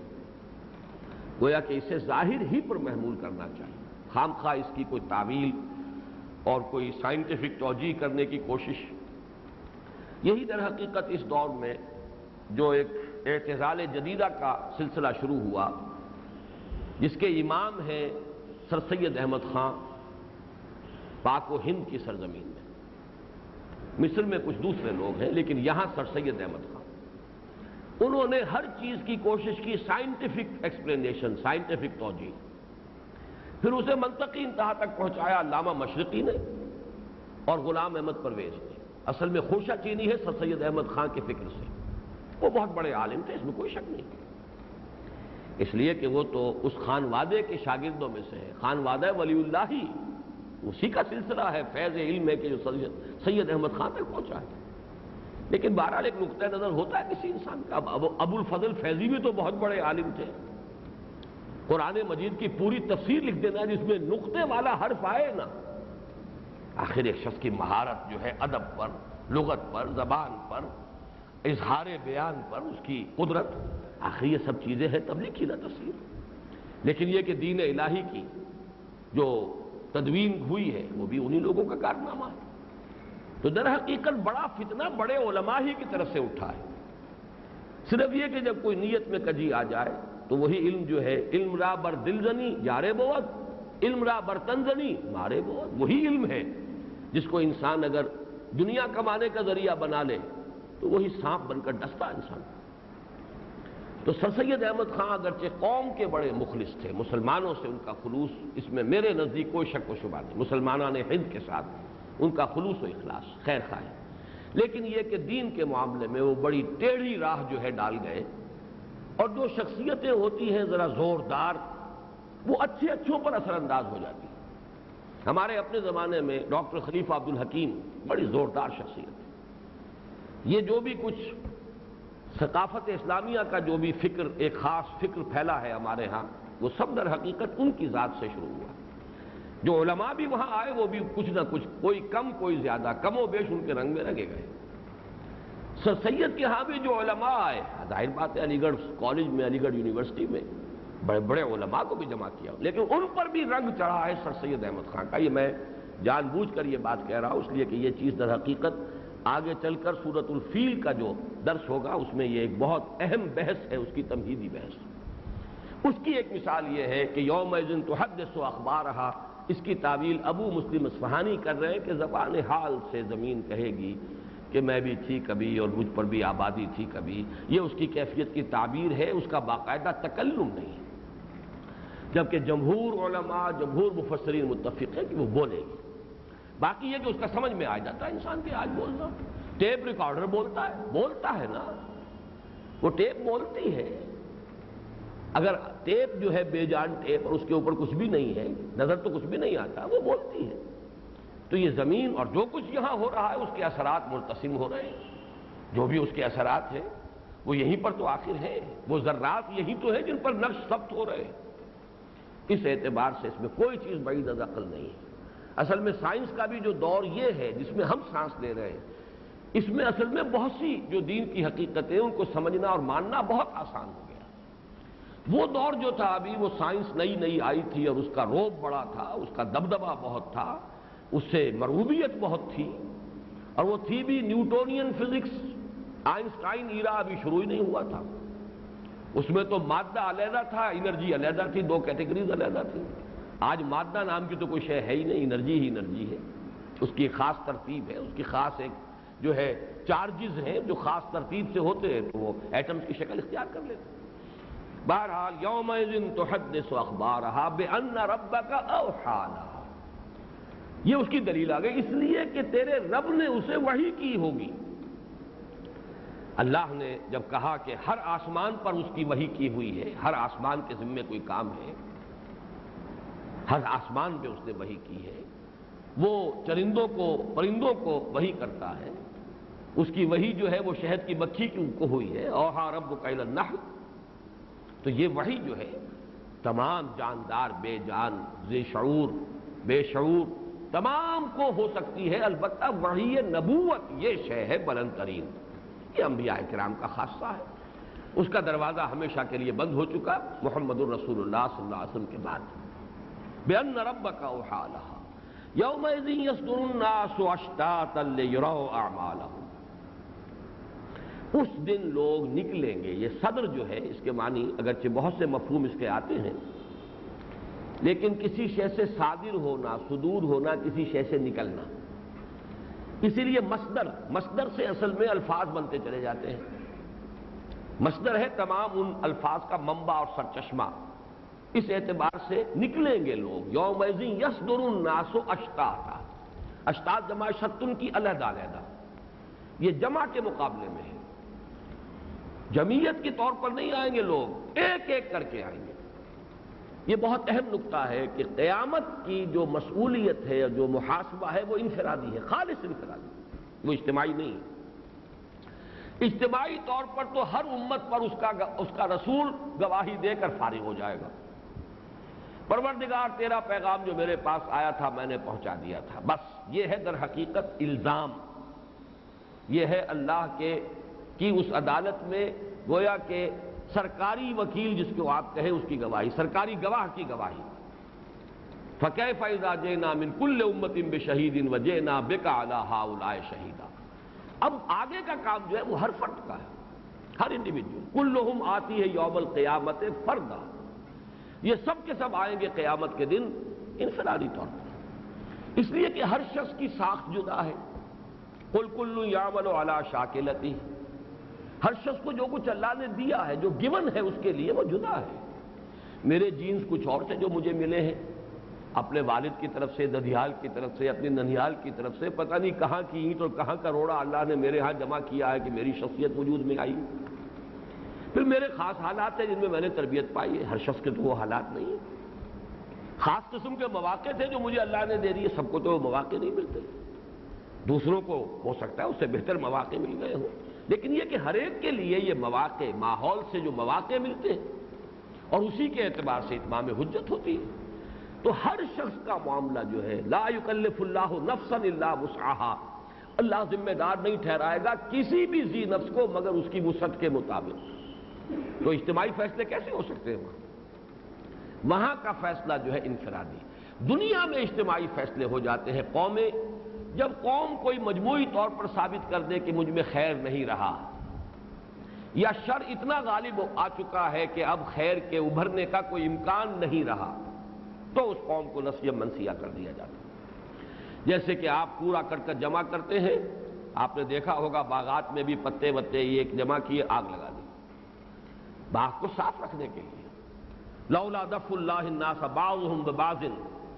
گویا کہ اسے ظاہر ہی پر محمول کرنا چاہیے، خام خواہ اس کی کوئی تعویل اور کوئی سائنٹیفک توجیہ کرنے کی کوشش. یہی در حقیقت اس دور میں جو ایک اعتزال جدیدہ کا سلسلہ شروع ہوا، جس کے امام ہیں سر سید احمد خان، پاک و ہند کی سرزمین میں. مصر میں کچھ دوسرے لوگ ہیں، لیکن یہاں سر سید احمد خان، انہوں نے ہر چیز کی کوشش کی، سائنٹیفک ایکسپلینیشن، سائنٹیفک توجیہ. پھر اسے منطقی انتہا تک پہنچایا علامہ مشرقی نے اور غلام احمد پرویز نے. اصل میں خوشہ چینی ہے سر سید احمد خان کے فکر سے، وہ بہت بڑے عالم تھے، اس میں کوئی شک نہیں، اس لیے کہ وہ تو اس خانوادے کے شاگردوں میں سے ہے. خانوادہ ولی اللہ ہی اسی کا سلسلہ ہے، فیض علم ہے کہ جو سید احمد خان تک پہنچا ہے. لیکن بہرحال ایک نقطہ نظر ہوتا ہے کسی انسان کا. ابو الفضل فیضی بھی تو بہت بڑے عالم تھے. قرآن مجید کی پوری تفسیر لکھ دینا جس میں نقطے والا حرف آئے نا. آخر ایک شخص کی مہارت جو ہے ادب پر، لغت پر، زبان پر، اظہار بیان پر، اس کی قدرت، آخر یہ سب چیزیں ہیں تب لکھی نا تفسیر. لیکن یہ کہ دین الہی کی جو تدوین ہوئی ہے وہ بھی انہی لوگوں کا کارنامہ ہے. تو در حقیقت بڑا فتنہ بڑے علماء ہی کی طرف سے اٹھا ہے. صرف یہ کہ جب کوئی نیت میں کجی آ جائے تو وہی علم جو ہے، علم را بر دل زنی یارے بود، علم را بر تن زنی مارے بود، وہی علم ہے جس کو انسان اگر دنیا کمانے کا ذریعہ بنا لے تو وہی سانپ بن کر ڈستا انسان. تو سر سید احمد خان اگرچہ قوم کے بڑے مخلص تھے، مسلمانوں سے ان کا خلوص، اس میں میرے نزدیک کوئی شک و شبہ نہیں، مسلمانان ہند کے ساتھ ان کا خلوص و اخلاص، خیر خواہ. لیکن یہ کہ دین کے معاملے میں وہ بڑی ٹیڑھی راہ جو ہے ڈال گئے، اور جو شخصیتیں ہوتی ہیں ذرا زوردار، وہ اچھوں پر اثر انداز ہو جاتی ہیں۔ ہمارے اپنے زمانے میں ڈاکٹر خلیفہ عبد الحکیم بڑی زوردار شخصیت ہے۔ یہ جو بھی کچھ ثقافت اسلامیہ کا جو بھی فکر، ایک خاص فکر پھیلا ہے ہمارے ہاں، وہ سب در حقیقت ان کی ذات سے شروع ہوا۔ جو علماء بھی وہاں آئے وہ بھی کچھ نہ کچھ، کوئی کم کوئی زیادہ، کم و بیش ان کے رنگ میں رنگے گئے۔ سر سید کے ہاں بھی جو علماء آئے، ظاہر بات ہے علی گڑھ کالج میں، علی گڑھ یونیورسٹی میں بڑے بڑے علماء کو بھی جمع کیا، لیکن ان پر بھی رنگ چڑھا ہے سر سید احمد خان کا۔ یہ میں جان بوجھ کر یہ بات کہہ رہا ہوں، اس لیے کہ یہ چیز در حقیقت آگے چل کر سورۃ الفیل کا جو درس ہوگا اس میں یہ ایک بہت اہم بحث ہے، اس کی تمہیدی بحث۔ اس کی ایک مثال یہ ہے کہ یومئذ تحدث اخبارہا، اس کی تعویل ابو مسلم اصفہانی کر رہے ہیں کہ زبان حال سے زمین کہے گی کہ میں بھی تھی کبھی اور مجھ پر بھی آبادی تھی کبھی۔ یہ اس کی کیفیت کی تعبیر ہے، اس کا باقاعدہ تکلم نہیں، جبکہ جمہور علماء، جمہور مفسرین متفق ہیں کہ وہ بولے گی۔ باقی یہ کہ اس کا سمجھ میں آ جاتا ہے انسان کے آج بولنا۔ ٹیپ ریکارڈر بولتا ہے نا، وہ ٹیپ بولتی ہے۔ اگر ٹیپ جو ہے بے جان ٹیپ اور اس کے اوپر کچھ بھی نہیں ہے، نظر تو کچھ بھی نہیں آتا، وہ بولتی ہے۔ تو یہ زمین اور جو کچھ یہاں ہو رہا ہے اس کے اثرات مرتسم ہو رہے ہیں، جو بھی اس کے اثرات ہیں وہ یہیں پر تو آخر ہے، وہ ذرات یہی تو ہے جن پر نقش ثبت ہو رہے ہیں۔ اس اعتبار سے اس میں کوئی چیز بعید از عقل نہیں ہے۔ اصل میں سائنس کا بھی جو دور یہ ہے جس میں ہم سانس لے رہے ہیں، اس میں اصل میں بہت سی جو دین کی حقیقتیں ان کو سمجھنا اور ماننا بہت آسان ہو گیا۔ وہ دور جو تھا ابھی، وہ سائنس نئی آئی تھی اور اس کا رعب بڑا تھا، اس کا دبدبہ بہت تھا، اس سے مرعوبیت بہت تھی، اور وہ تھی بھی نیوٹونین فزکس۔ آئنسٹائن ایرا ابھی شروع ہی نہیں ہوا تھا، اس میں تو مادہ علیحدہ تھا، انرجی علیحدہ تھی، دو کیٹیگریز علیحدہ تھی۔ آج مادہ نام کی تو کوئی شے ہے ہی نہیں، انرجی ہی انرجی ہے، اس کی خاص ترتیب ہے، اس کی خاص ایک جو ہے چارجز ہیں جو خاص ترتیب سے ہوتے ہیں تو وہ ایٹمز کی شکل اختیار کر لیتے ہیں۔ بہرحال یومئذ تحدث اخبارہا بان ربک اوحی لہا، یہ اس کی دلیل آ گئی، اس لیے کہ تیرے رب نے اسے وحی کی ہوگی۔ اللہ نے جب کہا کہ ہر آسمان پر اس کی وحی کی ہوئی ہے، ہر آسمان کے ذمے کوئی کام ہے، ہر آسمان پہ اس نے وحی کی ہے، وہ چرندوں کو، پرندوں کو وحی کرتا ہے، اس کی وحی جو ہے وہ شہد کی مکھی کو ہوئی ہے، اوحیٰ ربک الی النحل، تو یہ وحی جو ہے تمام جاندار، بے جان، ذی شعور، بے شعور، تمام کو ہو سکتی ہے، البتہ وحی نبوت یہ شے ہے بلند ترین، یہ انبیاء کرام کا خاصہ ہے، اس کا دروازہ ہمیشہ کے لیے بند ہو چکا محمد الرسول اللہ صلی اللہ علیہ وسلم کے بعد۔ بِأَنَّ رَبَّكَ أَوْحَىٰ لَهَا يَوْمَئِذٍ يَصْدُرُ النَّاسُ أَشْتَاتًا لِيُرَوْا أَعْمَالَهُمْ، اس دن لوگ نکلیں گے۔ یہ صدر جو ہے اس کے معنی اگرچہ بہت سے مفہوم اس کے آتے ہیں، لیکن کسی شے سے صادر ہونا، صدور ہونا، کسی شے سے نکلنا، اسی لیے مصدر سے اصل میں الفاظ بنتے چلے جاتے ہیں۔ مصدر ہے تمام ان الفاظ کا منبع اور سرچشمہ، اس اعتبار سے نکلیں گے لوگ۔ یومئذ یصدر الناس اشتاتا، اشتات جمع شتن کی علیحدہ علیحدہ، یہ جمع کے مقابلے میں ہے، جمعیت کے طور پر نہیں آئیں گے لوگ، ایک ایک کر کے آئیں گے۔ یہ بہت اہم نقطہ ہے کہ قیامت کی جو مسئولیت ہے، جو محاسبہ ہے، وہ انفرادی ہے، خالص انفرادی، وہ اجتماعی نہیں ہے۔ اجتماعی طور پر تو ہر امت پر اس کا رسول گواہی دے کر فارغ ہو جائے گا، پروردگار تیرا پیغام جو میرے پاس آیا تھا میں نے پہنچا دیا تھا، بس یہ ہے در حقیقت الزام، یہ ہے اللہ کی اس عدالت میں گویا کہ سرکاری وکیل جس کو آپ کہیں اس کی گواہی، سرکاری گواہ کی گواہی۔ فَكَيْفَ إِذَا جِئْنَا مِنْ كُلِّ أُمَّةٍ بِشَهِيدٍ وَجِئْنَا بِكَ عَلَىٰ هَٰؤُلَاءِ شَهِيدًا، اب آگے کا کام جو ہے وہ ہر فرد کا ہے، ہر انڈیویجول، كُلُّهُمْ آتِيهِ يَوْمَ الْقِيَامَةِ فَرْدًا، یہ سب کے سب آئیں گے قیامت کے دن انفرادی طور پر، اس لیے کہ ہر شخص کی ساخت جدا ہے۔ قُلْ كُلٌّ يَعْمَلُ عَلَىٰ شَاكِلَتِهِ، ہر شخص کو جو کچھ اللہ نے دیا ہے، جو گیون ہے اس کے لیے وہ جدا ہے۔ میرے جینز کچھ اور سے جو مجھے ملے ہیں، اپنے والد کی طرف سے، ددھیال کی طرف سے، اپنی ننھیال کی طرف سے پتہ نہیں کہاں کی اینٹ اور کہاں کا روڑا اللہ نے میرے ہاں جمع کیا ہے کہ میری شخصیت وجود میں آئی۔ پھر میرے خاص حالات ہیں جن میں میں نے تربیت پائی ہے، ہر شخص کے تو وہ حالات نہیں ہیں۔ خاص قسم کے مواقع تھے جو مجھے اللہ نے دے دیے، سب کو تو وہ مواقع نہیں ملتے، دوسروں کو ہو سکتا ہے اس سے بہتر مواقع مل گئے ہوں، لیکن یہ کہ ہر ایک کے لیے یہ مواقع، ماحول سے جو مواقع ملتے ہیں اور اسی کے اعتبار سے اتمام حجت ہوتی ہے۔ تو ہر شخص کا معاملہ جو ہے، لا یکلف اللہ نفسا الا وسعها، اللہ ذمہ دار نہیں ٹھہرائے گا کسی بھی ذی نفس کو مگر اس کی وسعت کے مطابق۔ تو اجتماعی فیصلے کیسے ہو سکتے ہیں؟ وہاں کا فیصلہ جو ہے انفرادی۔ دنیا میں اجتماعی فیصلے ہو جاتے ہیں قومیں، جب قوم کوئی مجموعی طور پر ثابت کر دے کہ مجھ میں خیر نہیں رہا یا شر اتنا غالب آ چکا ہے کہ اب خیر کے ابھرنے کا کوئی امکان نہیں رہا، تو اس قوم کو نسیہ منسیہ کر دیا جاتا ہے۔ جیسے کہ آپ کوڑا کرکٹ جمع کرتے ہیں، آپ نے دیکھا ہوگا باغات میں بھی پتے وتے یہ جمع کیے، آگ لگا دی باغ کو صاف رکھنے کے لیے۔ لولا دفع اللہ الناس بعضهم ببعض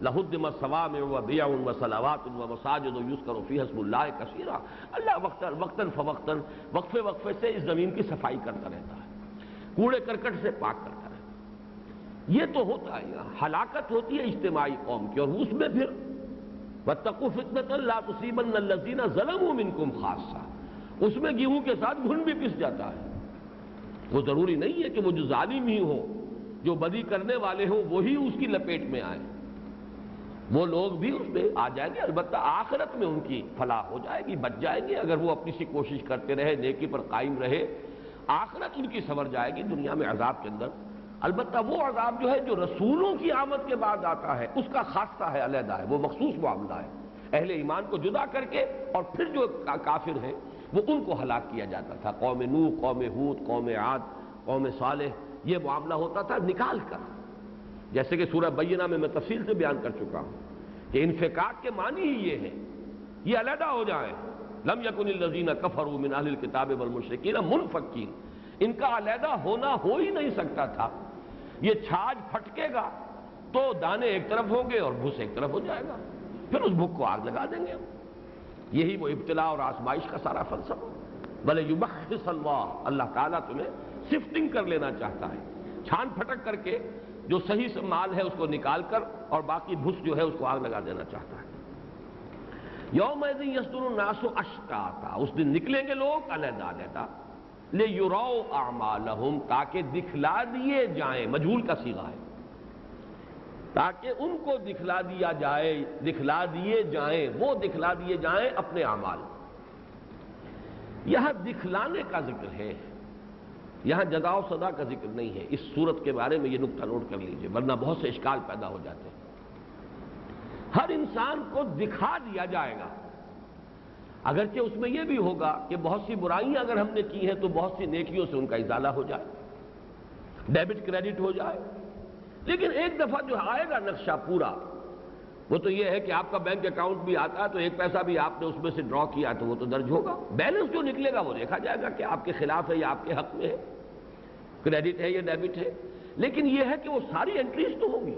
لہدمت صوامع وبیع وصلوات ومساجد یذکر فیہا اسم اللہ کثیرا۔ اللہ وقتاً فوقتاً، وقفے وقفے سے اس زمین کی صفائی کرتا رہتا ہے، کوڑے کرکٹ سے پاک کرتا رہتا ہے۔ یہ تو ہوتا ہے، ہلاکت ہوتی ہے اجتماعی قوم کی، اور اس میں پھر واتقوا فتنة لا تصیبن الذین ظلموا منکم خاصہ، اس میں گیہوں کے ساتھ گھن بھی پس جاتا ہے۔ وہ ضروری نہیں ہے کہ وہ جو ظالم ہی ہو، جو بدی کرنے والے ہوں وہی اس کی لپیٹ میں آئے، وہ لوگ بھی اس میں آ جائیں گے، البتہ آخرت میں ان کی فلاح ہو جائے گی، بچ جائیں گے اگر وہ اپنی سی کوشش کرتے رہے، نیکی پر قائم رہے، آخرت ان کی سنور جائے گی دنیا میں عذاب کے اندر۔ البتہ وہ عذاب جو ہے جو رسولوں کی آمد کے بعد آتا ہے، اس کا خاصہ ہے، علیحدہ ہے، وہ مخصوص معاملہ ہے۔ اہل ایمان کو جدا کر کے اور پھر جو کافر ہیں وہ ان کو ہلاک کیا جاتا تھا۔ قوم نوح، قوم ہود، قوم عاد، قوم صالح، یہ معاملہ ہوتا تھا نکال کر، جیسے کہ سورہ بینہ میں تفصیل سے بیان کر چکا ہوں کہ انفکاک کے معنی ہی یہ ہے، یہ علیحدہ ہو جائیں۔ لم یکن الذین کفروا من اہل الکتاب والمشرکین منفکین، ان کا علیحدہ ہونا ہو ہی نہیں سکتا تھا۔ یہ چھاج پھٹکے گا تو دانے ایک طرف ہوں گے اور بھوس ایک طرف ہو جائے گا، پھر اس بھوک کو آگ لگا دیں گے۔ یہی وہ ابتلاء اور آزمائش کا سارا فلسفہ۔ بلے یبحث اللہ تعالیٰ تمہیں سفٹنگ کر لینا چاہتا ہے، چھان پھٹک کر کے جو صحیح مال ہے اس کو نکال کر اور باقی بھس جو ہے اس کو آگ لگا دینا چاہتا ہے۔ یومئذ یصدر الناس اشتاتا، اس دن نکلیں گے لوگ علیحدہ علیحدہ، لیروا اعمالہم، تاکہ دکھلا دیے جائیں، مجہول کا صیغہ ہے، تاکہ ان کو دکھلا دیا جائے، دکھلا دیے جائیں، وہ دکھلا دیے جائیں اپنے اعمال۔ یہاں دکھلانے کا ذکر ہے، یہاں جزا و سزا کا ذکر نہیں ہے۔ اس صورت کے بارے میں یہ نکتہ نوٹ کر لیجئے، ورنہ بہت سے اشکال پیدا ہو جاتے ہیں۔ ہر انسان کو دکھا دیا جائے گا، اگرچہ اس میں یہ بھی ہوگا کہ بہت سی برائیاں اگر ہم نے کی ہیں تو بہت سی نیکیوں سے ان کا ازالہ ہو جائے، ڈیبٹ کریڈٹ ہو جائے، لیکن ایک دفعہ جو آئے گا نقشہ پورا، وہ تو یہ ہے کہ آپ کا بینک اکاؤنٹ بھی آتا ہے تو ایک پیسہ بھی آپ نے اس میں سے ڈرا کیا تو وہ تو درج ہوگا، بیلنس جو نکلے گا وہ دیکھا جائے گا کہ آپ کے خلاف ہے یا آپ کے حق میں ہے، کریڈٹ ہے یا ڈیبٹ ہے۔ لیکن یہ ہے کہ وہ ساری انٹریز تو ہوں گی،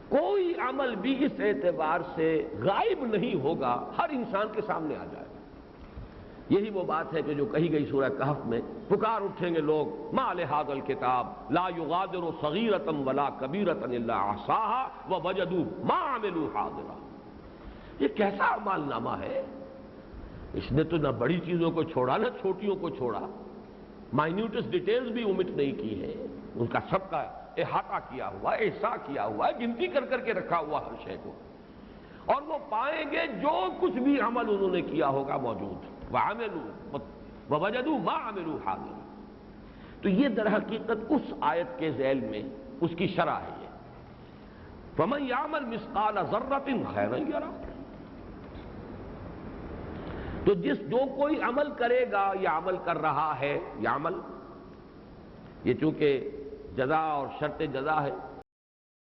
کوئی عمل بھی اس اعتبار سے غائب نہیں ہوگا، ہر انسان کے سامنے آ جائے گا۔ یہی وہ بات ہے کہ جو کہی گئی سورہ کہف میں، پکار اٹھیں گے لوگ، ما لہذا الکتاب لا یغادر صغیرۃ ولا کبیرۃ الا احصاها ووجدوا ما عملوا حاضرا۔ یہ کیسا اعمال نامہ ہے، اس نے تو نہ بڑی چیزوں کو چھوڑا نہ چھوٹیوں کو چھوڑا، مائنیوٹس ڈیٹیلز بھی omit نہیں کی ہے، ان کا سب کا احاطہ کیا ہوا ہے، احصاء کیا ہوا ہے، گنتی کر کر کے رکھا ہوا ہر شے کو، اور وہ پائیں گے جو کچھ بھی عمل انہوں نے کیا ہوگا موجود، وَعَمِلُوا وَوَجَدُوا مَا عَمِلُوا حَاضِرًا۔ تو یہ در حقیقت اس آیت کے ذیل میں اس کی شرح ہے یہ، فَمَنْ يَعْمَلْ مِثْقَالَ ذَرَّةٍ خَيْرًا يَرَهُ۔ تو جو کوئی عمل کرے گا یا عمل کر رہا ہے، یہ عمل، یہ چونکہ جزا اور شرط جزا ہے،